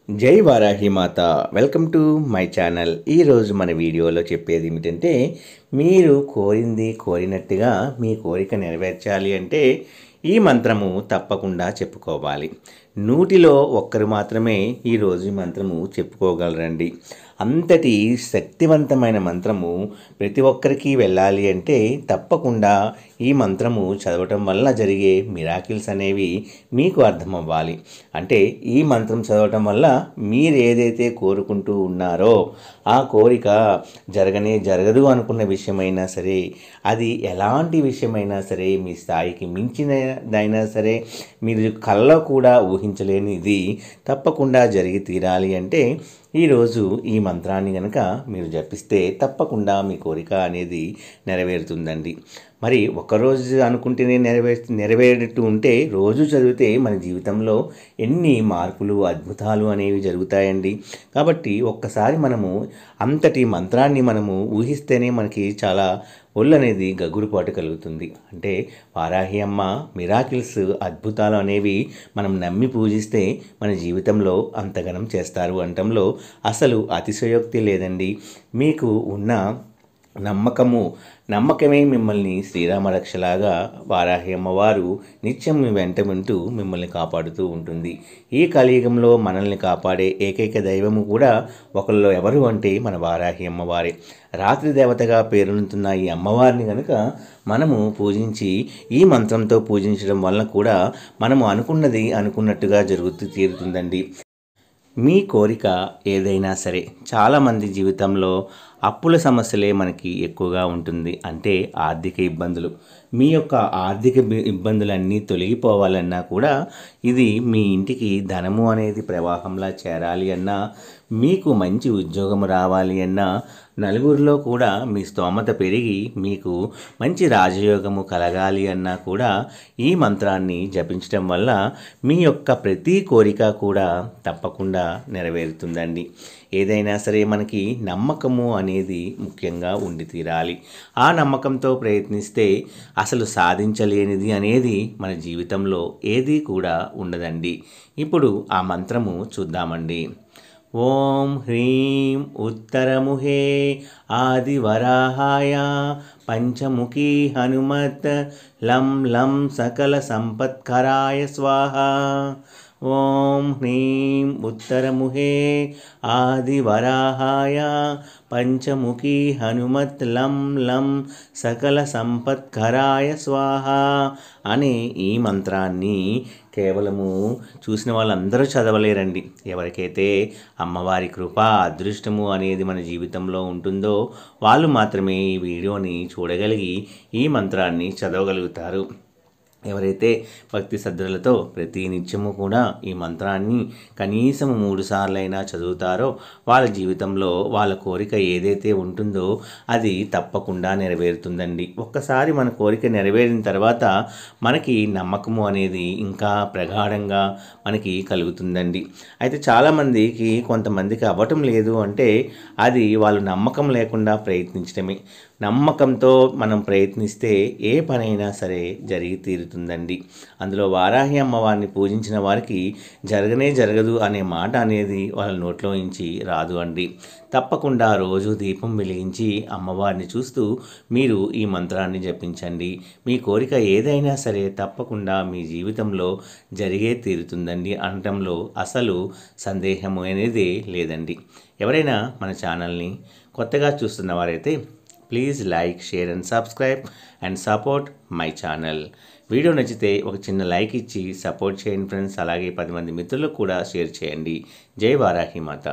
జై వారాహి మాత. Welcome to my channel. ఈరోజు మన వీడియోలో చెప్పేది ఏమిటంటే, మీరు కోరింది కోరినట్టుగా మీ కోరిక నెరవేర్చాలి అంటే ఈ మంత్రము తప్పకుండా చెప్పుకోవాలి. 100లో ఒక్కరు మాత్రమే ఈరోజు ఈ మంత్రము చెప్పుకోగలరండి. అంతటి శక్తివంతమైన మంత్రము ప్రతి ఒక్కరికి వెళ్ళాలి అంటే తప్పకుండా ఈ మంత్రము చదవటం వల్ల జరిగే మిరాకిల్స్ అనేవి మీకు అర్థమవ్వాలి. అంటే ఈ మంత్రం చదవటం వల్ల మీరు ఏదైతే కోరుకుంటూ ఉన్నారో ఆ కోరిక జరగదు అనుకున్న విషయమైనా సరే, అది ఎలాంటి విషయమైనా సరే, మీ స్థాయికి మించినదైనా సరే, మీరు కల్లో కూడా ఊహించలేనిది తప్పకుండా జరిగి తీరాలి అంటే ఈరోజు ఈ మంత్రాన్ని కనుక మీరు జపిస్తే తప్పకుండా మీ కోరిక అనేది నెరవేరుతుందండి. మరి ఒకరోజు అనుకుంటేనే నెరవేరుతూ ఉంటే రోజు చదివితే మన జీవితంలో ఎన్ని మార్పులు అద్భుతాలు అనేవి జరుగుతాయండి. కాబట్టి ఒక్కసారి మనము అంతటి మంత్రాన్ని మనము ఊహిస్తేనే మనకి చాలా ఒళ్ళు అనేది గగురుపాటు కలుగుతుంది. అంటే వారాహి అమ్మ మిరాకిల్స్ అద్భుతాలు అనేవి మనం నమ్మి పూజిస్తే మన జీవితంలో అంతగనం చేస్తారు అనటంలో అసలు అతిశయోక్తి లేదండి. మీకు ఉన్న నమ్మకమే మిమ్మల్ని శ్రీరామరక్షలాగా వారాహి అమ్మవారు నిత్యం మీ వెంట వింటూ మిమ్మల్ని కాపాడుతూ ఉంటుంది. ఈ కలియుగంలో మనల్ని కాపాడే ఏకైక దైవము కూడా ఒకళ్ళు ఎవరు అంటే మన వారాహి అమ్మవారే. రాత్రి దేవతగా పేరునుతున్న ఈ అమ్మవారిని కనుక మనము పూజించి ఈ మంత్రంతో పూజించడం వలన కూడా మనము అనుకున్నది అనుకున్నట్టుగా తీరుతుందండి. మీ కోరిక ఏదైనా సరే, చాలామంది జీవితంలో అప్పుల సమస్యలే మనకి ఎక్కువగా ఉంటుంది. అంటే ఆర్థిక ఇబ్బందులు. మీ యొక్క ఆర్థిక ఇబ్బందులన్నీ తొలగిపోవాలన్నా కూడా, ఇది మీ ఇంటికి ధనము అనేది ప్రవాహంలా చేరాలి అన్నా, మీకు మంచి ఉద్యోగం రావాలి అన్నా, నలుగురిలో కూడా మీ స్తోమత పెరిగి మీకు మంచి రాజయోగము కలగాలి అన్నా కూడా ఈ మంత్రాన్ని జపించడం వల్ల మీ యొక్క ప్రతి కోరిక కూడా తప్పకుండా నెరవేరుతుందండి. ఏదైనా సరే మనకి నమ్మకము అనేది ముఖ్యంగా ఉండి తీరాలి. ఆ నమ్మకంతో ప్రయత్నిస్తే అసలు సాధించలేనిది అనేది మన జీవితంలో ఏది కూడా ఉండదండి. ఇప్పుడు ఆ మంత్రము చూద్దామండి. ఓం హ్రీం ఉత్తరముహే ఆదివరాహాయ పంచముఖీ హనుమత్ లం లం సకల సంపత్కరాయ స్వాహ. ఓం హ్రీం ఉత్తరముహే ఆదివరాహాయ పంచముఖీ హనుమత్ లం లం సకల సంపత్కరాయ స్వాహ అనే ఈ మంత్రాన్ని కేవలము చూసిన వాళ్ళందరూ చదవలేరండి. ఎవరికైతే అమ్మవారి కృప అదృష్టము అనేది మన జీవితంలో ఉంటుందో వాళ్ళు మాత్రమే ఈ వీడియోని చూడగలిగి ఈ మంత్రాన్ని చదవగలుగుతారు. ఎవరైతే భక్తి శ్రద్ధలతో ప్రతి నిత్యము కూడా ఈ మంత్రాన్ని కనీసం 3 సార్లైనా చదువుతారో వాళ్ళ జీవితంలో వాళ్ళ కోరిక ఏదైతే ఉంటుందో అది తప్పకుండా నెరవేరుతుందండి. ఒక్కసారి మన కోరిక నెరవేరిన తర్వాత మనకి నమ్మకము అనేది ఇంకా ప్రగాఢంగా మనకి కలుగుతుందండి. అయితే చాలామందికి కొంతమందికి అవ్వటం లేదు అంటే అది వాళ్ళు నమ్మకం లేకుండా ప్రయత్నించడమే. నమ్మకంతో మనం ప్రయత్నిస్తే ఏ పనైనా సరే జరిగి తీరుతుందండి. అందులో వారాహి అమ్మవారిని పూజించిన వారికి జరగదు అనే మాట అనేది వాళ్ళ నోట్లో నుంచి రాదు అండి. తప్పకుండా రోజు దీపం వెలిగించి అమ్మవారిని చూస్తూ మీరు ఈ మంత్రాన్ని జపించండి. మీ కోరిక ఏదైనా సరే తప్పకుండా మీ జీవితంలో జరిగే తీరుతుందండి అనటంలో అసలు సందేహం అనేది లేదండి. ఎవరైనా మన ఛానల్ని కొత్తగా చూస్తున్న వారైతే please like, share and subscribe and support my channel. Video నచ్చితే ఒక చిన్న లైక్ ఇచ్చి సపోర్ట్ చేయండి ఫ్రెండ్స్. అలాగే 10 మంది మిత్రులకు కూడా షేర్ చేయండి. జై వారాహి మాత.